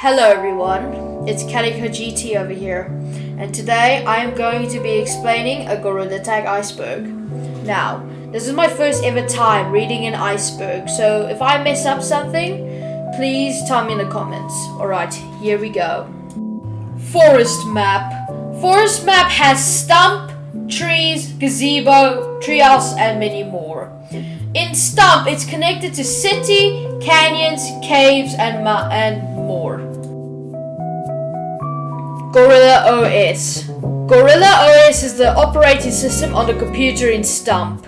Hello everyone, it's Calico GT over here, and today I am going to be explaining a gorilla tag iceberg. Now, this is my first ever time reading an iceberg, so if I mess up something, please tell me in the comments. Alright, here we go. Forest map. Forest map has stump, trees, gazebo, treehouse, and many more. In stump, it's connected to city, canyons, caves, and more. Gorilla OS. Gorilla OS is the operating system on the computer in stump.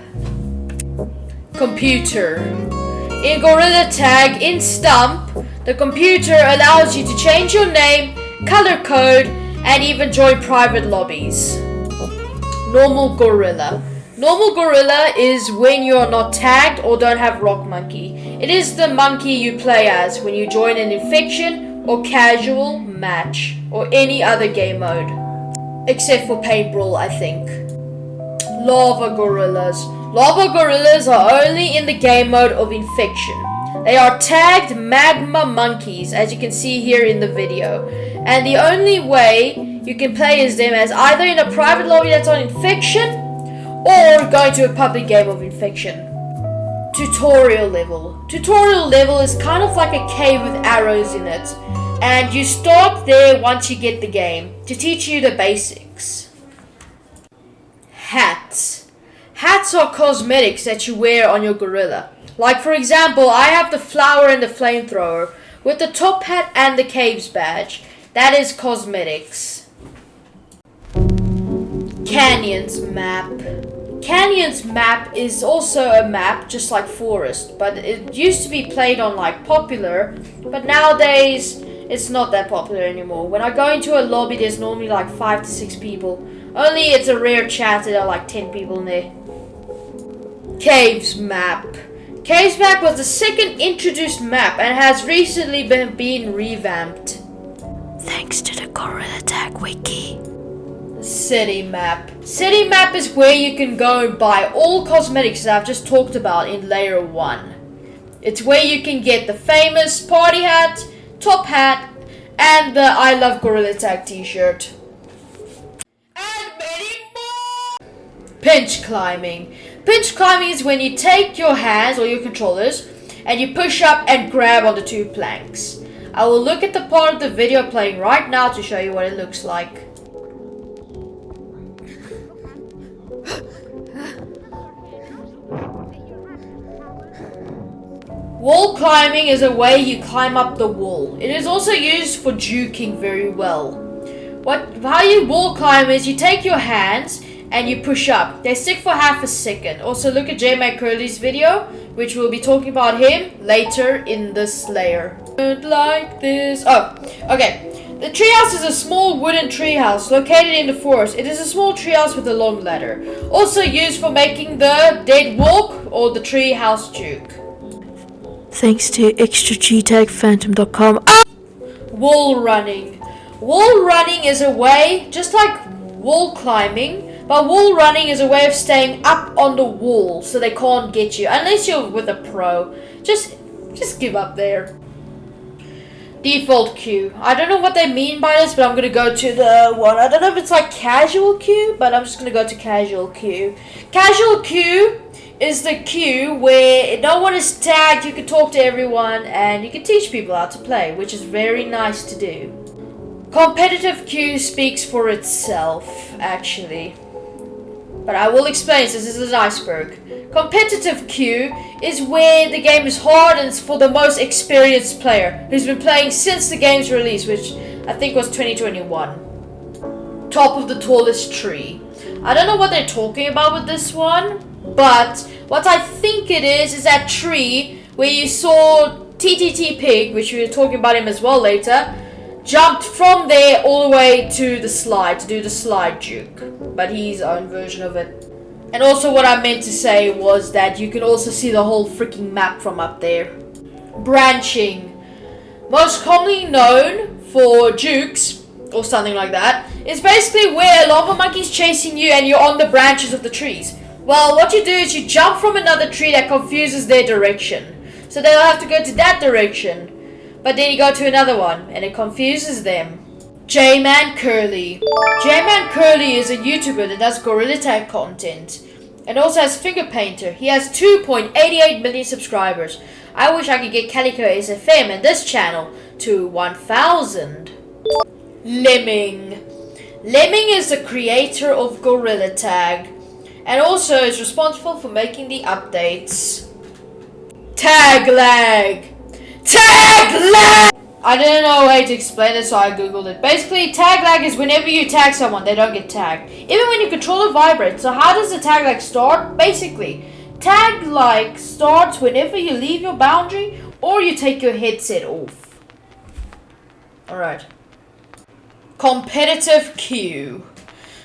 Computer. In Gorilla Tag in stump, the computer allows you to change your name, color code, and even join private lobbies. Normal Gorilla. Normal Gorilla is when you are not tagged or don't have Rock Monkey. It is the monkey you play as when you join an infection or casual match or any other game mode. Except for paintball, I think. Lava Gorillas. Lava Gorillas are only in the game mode of infection. They are tagged magma monkeys, as you can see here in the video. And the only way you can play as them is either in a private lobby that's on infection or going to a public game of infection. Tutorial level. Tutorial level is kind of like a cave with arrows in it. And you start there once you get the game to teach you the basics. Hats. Hats are cosmetics that you wear on your gorilla. Like for example, I have the flower and the flamethrower with the top hat and the caves badge. That is cosmetics. Canyons map. Canyons map is also a map just like Forest, but it used to be played on like popular, but nowadays it's not that popular anymore. When I go into a lobby, there's normally like 5 to 6 people. Only it's a rare chat that there are like 10 people in there. Caves map. Caves map was the second introduced map and has recently been revamped. Thanks to the Gorilla Tag Wiki. City map. City map is where you can go and buy all cosmetics that I've just talked about in layer 1. It's where you can get the famous party hat, top hat, and the I Love Gorilla Tag t-shirt. And many more! Pinch climbing. Pinch climbing is when you take your hands or your controllers and you push up and grab on the 2 planks. I will look at the part of the video playing right now to show you what it looks like. Wall climbing is a way you climb up the wall. It is also used for juking very well. How you wall climb is you take your hands and you push up. They stick for half a second. Also look at J-Mac Curly's video, which we'll be talking about him later in this layer. Like this. Oh, okay. The treehouse is a small wooden treehouse located in the forest. It is a small treehouse with a long ladder. Also used for making the dead walk or the treehouse juke. Thanks to extragtagphantom.com. Wall running. Wall running is a way, just like wall climbing, but wall running is a way of staying up on the wall so they can't get you, unless you're with a pro. Just give up there. Default queue. I don't know what they mean by this, but I'm gonna go to the one. I don't know if it's like casual queue, but I'm just gonna go to casual queue. Casual queue is the queue where no one is tagged, you can talk to everyone, and you can teach people how to play, which is very nice to do. Competitive queue speaks for itself, actually. But I will explain since this is an iceberg. Competitive queue is where the game is hard and it's for the most experienced player who's been playing since the game's release, which I think was 2021. Top of the tallest tree. I don't know what they're talking about with this one, but what I think it is that tree where you saw TTT Pig, which we were talking about him as well later, jumped from there all the way to the slide to do the slide juke, but his own version of it. And also what I meant to say was that you can also see the whole freaking map from up there. Branching. Most commonly known for jukes or something like that is basically where a lava monkey's chasing you and you're on the branches of the trees. Well, what you do is you jump from another tree that confuses their direction. So they'll have to go to that direction. But then you go to another one and it confuses them. J-Man Curly. J-Man Curly is a YouTuber that does Gorilla Tag content and also has Finger Painter. He has 2.88 million subscribers. I wish I could get Calico SFM and this channel to 1,000. Lemming. Lemming is the creator of Gorilla Tag and also is responsible for making the updates. Tag lag. Tag lag! I didn't know a way to explain it, so I googled it. Basically, tag lag is whenever you tag someone, they don't get tagged. Even when you control a vibrate. So how does the tag lag start? Basically, tag lag starts whenever you leave your boundary or you take your headset off. Alright. Competitive queue.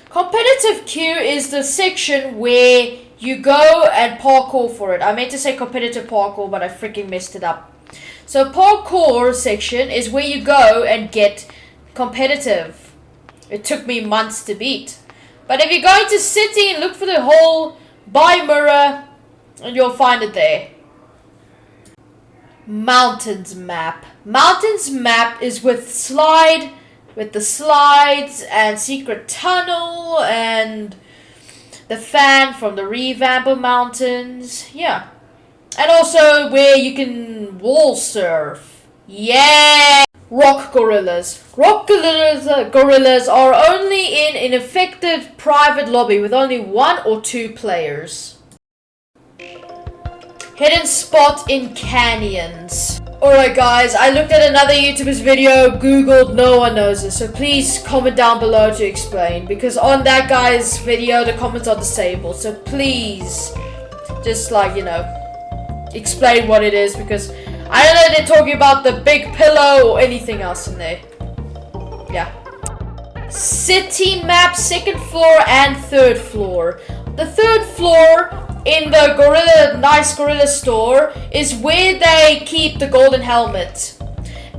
Competitive queue is the section where you go and parkour for it. I meant to say competitive parkour, but I freaking messed it up. So parkour section is where you go and get competitive. It took me months to beat. But if you go into city and look for the whole buy mirror, and you'll find it there. Mountains map. Mountains map is with the slides and secret tunnel and the fan from the revamp of mountains. Yeah. And also where you can wall surf. Yeah! Rock gorillas. Rock gorillas are only in an effective private lobby with only 1 or 2 players. Hidden spot in canyons. Alright guys, I looked at another YouTuber's video, googled, no one knows this. So please comment down below to explain. Because on that guy's video, the comments are disabled. So please, just explain what it is, because I don't know if they're talking about the big pillow or anything else in there. Yeah. City map, 2nd floor and 3rd floor. The 3rd floor in the Nice Gorilla store is where they keep the golden helmet.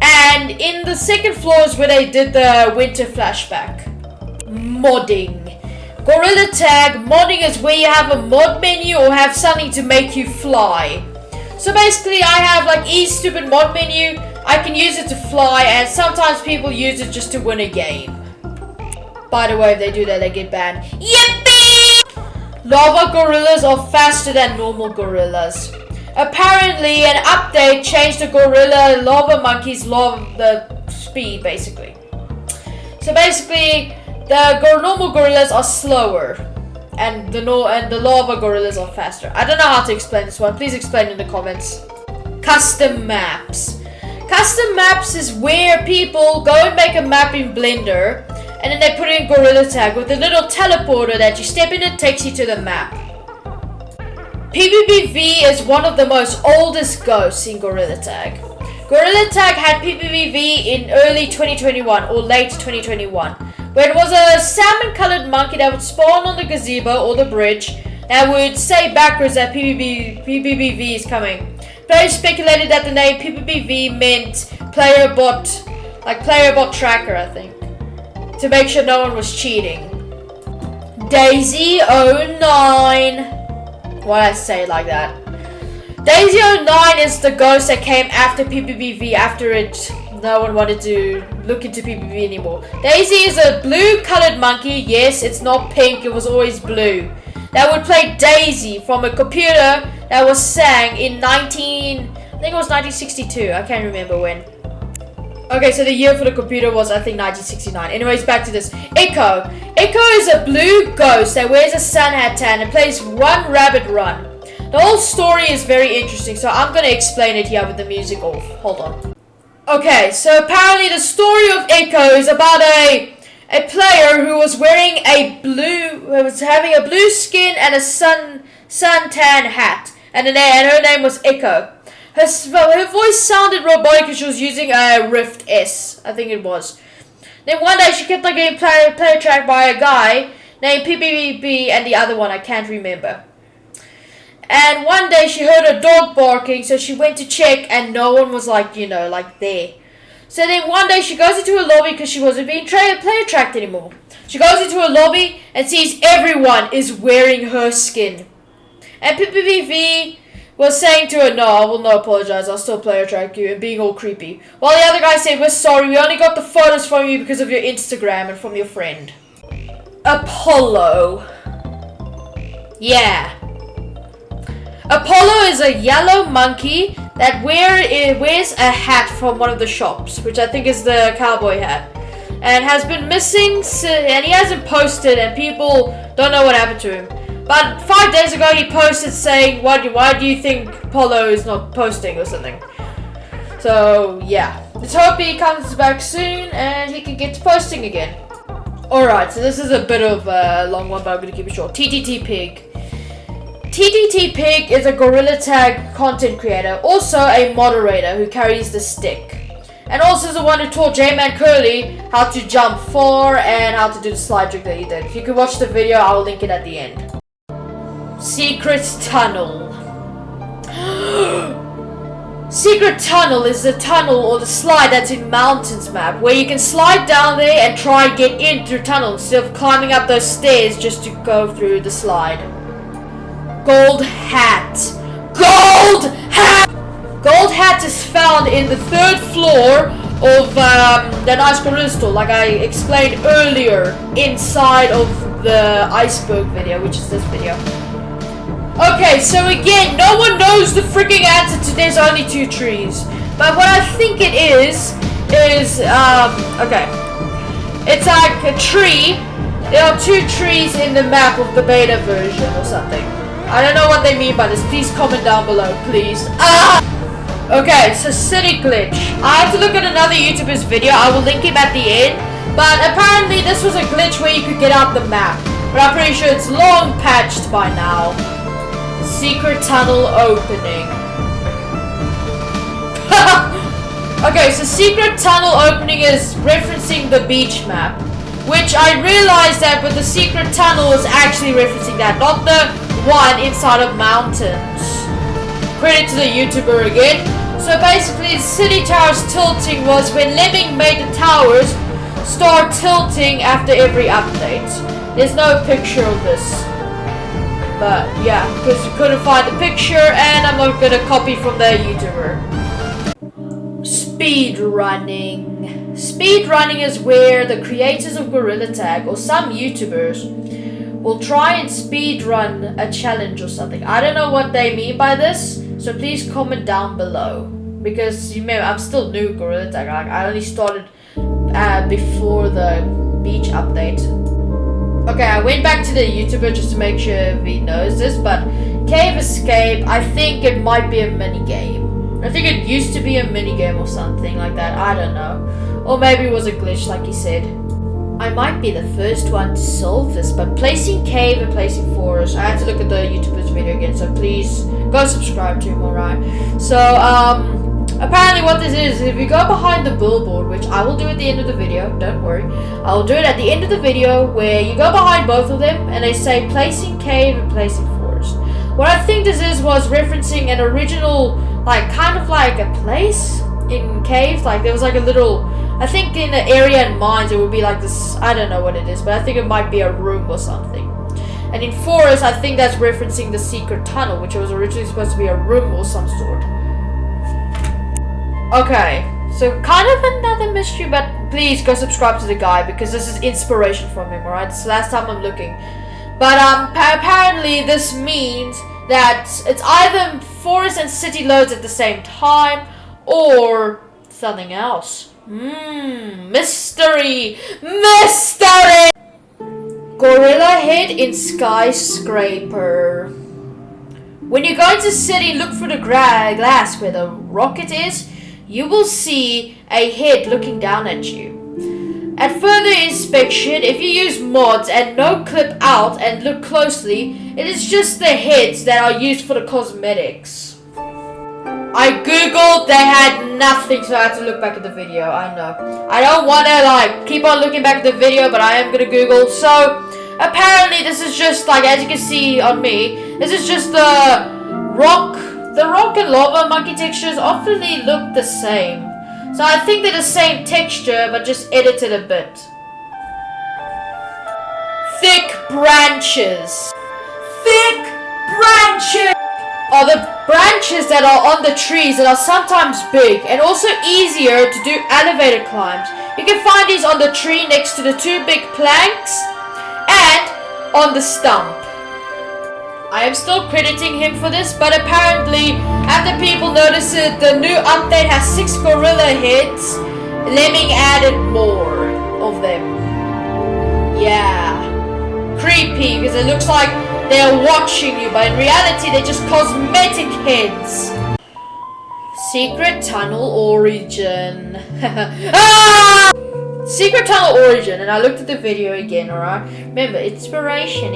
And in the 2nd floor is where they did the winter flashback. Modding. Gorilla Tag, modding is where you have a mod menu or have something to make you fly. So basically I have stupid mod menu, I can use it to fly, and sometimes people use it just to win a game. By the way, if they do that, they get banned. Yippee! Lava gorillas are faster than normal gorillas. Apparently an update changed the gorilla lava monkeys the speed basically. So basically the normal gorillas are slower. And the lava gorillas are faster. I don't know how to explain this one. Please explain in the comments. Custom maps. Custom maps is where people go and make a map in Blender, and then they put it in Gorilla Tag with a little teleporter that you step in and takes you to the map. PBBV is one of the most oldest ghosts in Gorilla Tag. Gorilla Tag had PBBV in early 2021 or late 2021. Where it was a salmon-colored monkey that would spawn on the gazebo or the bridge that would say backwards that PBBV is coming. Players speculated that the name PBBV meant player bot tracker, I think, to make sure no one was cheating. Daisy09. Why did I say it like that? Daisy09 is the ghost that came after PBBV, after no one wanted to look into PBB anymore. Daisy is a blue-colored monkey. Yes, it's not pink. It was always blue. That would play Daisy from a computer that was sang in I think it was 1962. I can't remember when. Okay, so the year for the computer was, I think, 1969. Anyways, back to this. Echo. Echo is a blue ghost that wears a sun hat and plays Run Rabbit Run. The whole story is very interesting, so I'm going to explain it here with the music off. Hold on. Okay, so apparently the story of Echo is about a player who was wearing having a blue skin and a suntan hat, and her name was Echo. Her voice sounded robotic because she was using a Rift S, I think it was. Then one day she kept on getting player tracked by a guy named PBB and the other one I can't remember. And one day she heard a dog barking, so she went to check and no one was there. So then one day she goes into a lobby because she wasn't being player tracked anymore. She goes into a lobby and sees everyone is wearing her skin. And PBV was saying to her, no, I will not apologize, I'll still player track you, and being all creepy. While the other guy said, we're sorry, we only got the photos from you because of your Instagram and from your friend. Apollo. Yeah. Apollo is a yellow monkey that wears a hat from one of the shops, which I think is the cowboy hat, and has been missing, and he hasn't posted, and people don't know what happened to him. But 5 days ago he posted saying, why do you think Apollo is not posting or something? So yeah, let's hope he comes back soon and he can get to posting again. Alright, so this is a bit of a long one, but I'm going to keep it short. TTT Pig. TTT Pig is a Gorilla Tag content creator, also a moderator who carries the stick. And also is the one who taught J-Man Curly how to jump far and how to do the slide trick that he did. If you can watch the video, I will link it at the end. Secret Tunnel. Secret Tunnel is the tunnel or the slide that's in Mountains map, where you can slide down there and try and get in through tunnel instead of climbing up those stairs just to go through the slide. Gold Hat. Gold Hat! Gold Hat is found in the 3rd floor of the nice gorilla store, like I explained earlier, inside of the iceberg video, which is this video. Okay, so again, no one knows the freaking answer to there's only 2 trees. But what I think it is, okay. It's like a tree. There are 2 trees in the map of the beta version or something. I don't know what they mean by this. Please comment down below, please. Okay, so city glitch. I have to look at another YouTuber's video. I will link him at the end. But apparently this was a glitch where you could get out the map. But I'm pretty sure it's long patched by now. Secret tunnel opening. Okay, so secret tunnel opening is referencing the beach map, which I realized that with the secret tunnel was actually referencing that, not the one inside of mountains. Credit to the YouTuber again. So basically, city towers tilting was when Lemming made the towers start tilting after every update. There's no picture of this. But yeah, because we couldn't find the picture and I'm not gonna copy from the YouTuber. Speedrunning. Speedrunning is where the creators of Gorilla Tag or some YouTubers will try and speedrun a challenge or something. I don't know what they mean by this, so please comment down below. Because you remember, I'm still new to Gorilla Tag. I only started before the beach update. Okay, I went back to the YouTuber just to make sure he knows this, but Cave Escape, I think it might be a mini game. I think it used to be a mini game or something like that. I don't know. Or maybe it was a glitch like he said. I might be the first one to solve this, but placing cave and placing forest, I had to look at the YouTuber's video again, so please go subscribe to him, alright? So, apparently what this is, if you go behind the billboard, which I will do at the end of the video, don't worry. I will do it at the end of the video, where you go behind both of them, and they say placing cave and placing forest. What I think this was referencing an original, like, kind of like a place in caves, like there was like a little, I think in the area in mines it would be like this, I don't know what it is, but I think it might be a room or something. And in forest, I think that's referencing the secret tunnel, which was originally supposed to be a room or some sort. Okay, so kind of another mystery, but please go subscribe to the guy because this is inspiration from him, alright? It's the last time I'm looking. But apparently this means that it's either forest and city loads at the same time or something else. Mystery! Mystery! Gorilla head in skyscraper. When you go into city, look for the glass where the rocket is. You will see a head looking down at you. At further inspection, if you use mods and no clip out and look closely, it is just the heads that are used for the cosmetics. I googled, they had nothing, so I had to look back at the video, I know. I don't want to like keep on looking back at the video, but I am going to Google. So, apparently this is just like, as you can see on me, this is just the rock and lava monkey textures often look the same. So I think they're the same texture, but just edited a bit. Thick branches. Thick branches! are the branches that are on the trees that are sometimes big and also easier to do elevator climbs. You can find these on the tree next to the two big planks and on the stump. I am still crediting him for this, but apparently after people noticed it, the new update has 6 gorilla heads. Lemming added more of them. Yeah. Creepy, because it looks like they're watching you, but in reality they're just cosmetic heads. Secret tunnel origin. Ah! Secret tunnel origin, and I looked at the video again, alright? Remember, inspiration,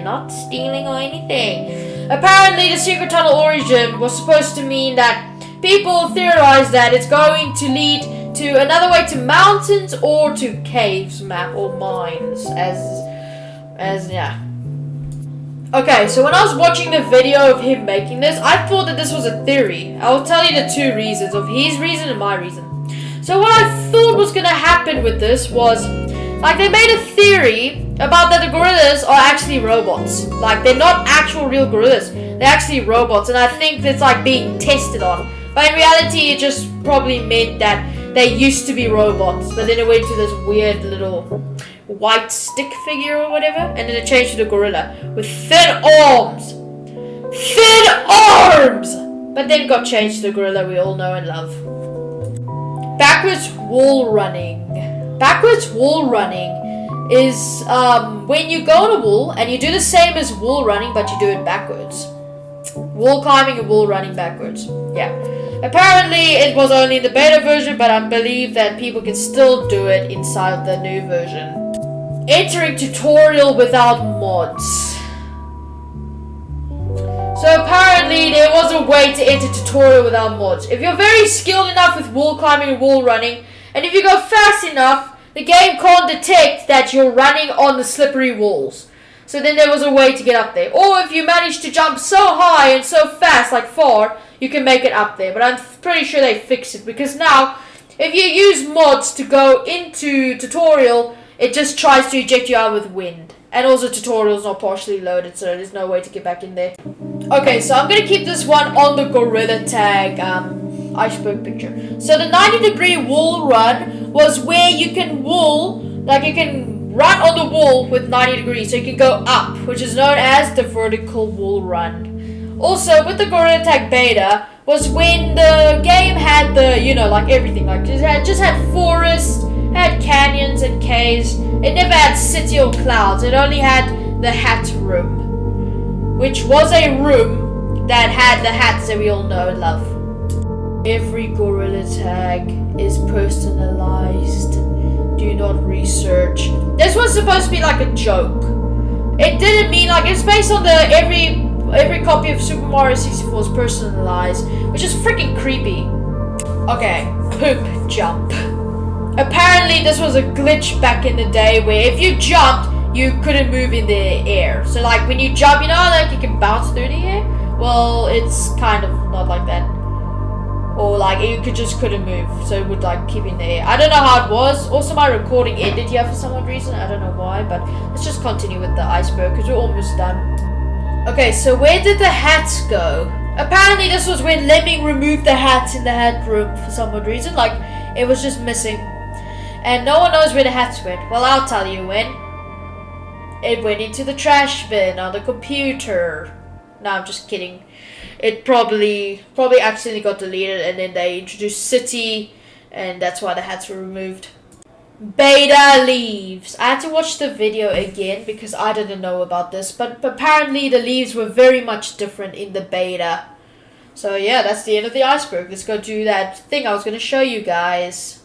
not stealing or anything. Apparently the secret tunnel origin was supposed to mean that people theorized that it's going to lead to another way to mountains or to caves map or mines as yeah. Okay, so when I was watching the video of him making this, I thought that this was a theory. I will tell you the 2 reasons of his reason and my reason. So what I thought was gonna happen with this was, like, they made a theory about that the gorillas are actually robots. Like, they're not actual real gorillas. They're actually robots, and I think it's like being tested on. But in reality, it just probably meant that they used to be robots, but then it went to this weird little white stick figure or whatever, and then it changed to the gorilla with thin arms. Thin arms! But then got changed to the gorilla we all know and love. Backwards wall running. Backwards wall running is when you go on a wall and you do the same as wall running, but you do it backwards. Wall climbing and wall running backwards. Yeah. Apparently it was only in the beta version, but I believe that people can still do it inside the new version. Entering tutorial without mods. So apparently there was a way to enter tutorial without mods. If you're very skilled enough with wall climbing and wall running, and if you go fast enough, the game can't detect that you're running on the slippery walls. So then there was a way to get up there. Or if you manage to jump so high and so fast, like far, you can make it up there. But I'm pretty sure they fixed it, because now, if you use mods to go into tutorial, it just tries to eject you out with wind. And also tutorial's not partially loaded, so there's no way to get back in there. Okay, so I'm gonna keep this one on the gorilla tag iceberg picture. So the 90-degree wall run was where you can you can run on the wall with 90 degrees, so you can go up, which is known as the vertical wall run. Also, with the gorilla tag beta was when the game had the, like everything, like just had forests, had canyons and caves. It never had city or clouds. It only had the hat room, which was a room that had the hats that we all know and love. Every gorilla tag is personalized. Do not research. This was supposed to be like a joke. It didn't mean like it's based on the every copy of Super Mario 64 is personalized, which is freaking creepy. Okay, poop jump. Apparently this was a glitch back in the day where if you jumped, you couldn't move in the air. So like when you jump, like you can bounce through the air? Well, it's kind of not like that. Or like you couldn't move, so it would like keep in the air. I don't know how it was. Also my recording ended here for some odd reason. I don't know why, but let's just continue with the iceberg because we're almost done. Okay, so where did the hats go? Apparently this was when Lemming removed the hats in the hat room for some odd reason. Like it was just missing. And no one knows where the hats went. Well, I'll tell you when. It went into the trash bin on the computer. No, I'm just kidding. It probably accidentally got deleted, and then they introduced City, and that's why the hats were removed. Beta leaves. I had to watch the video again because I didn't know about this, but apparently the leaves were very much different in the beta. So yeah, that's the end of the iceberg. Let's go do that thing I was going to show you guys.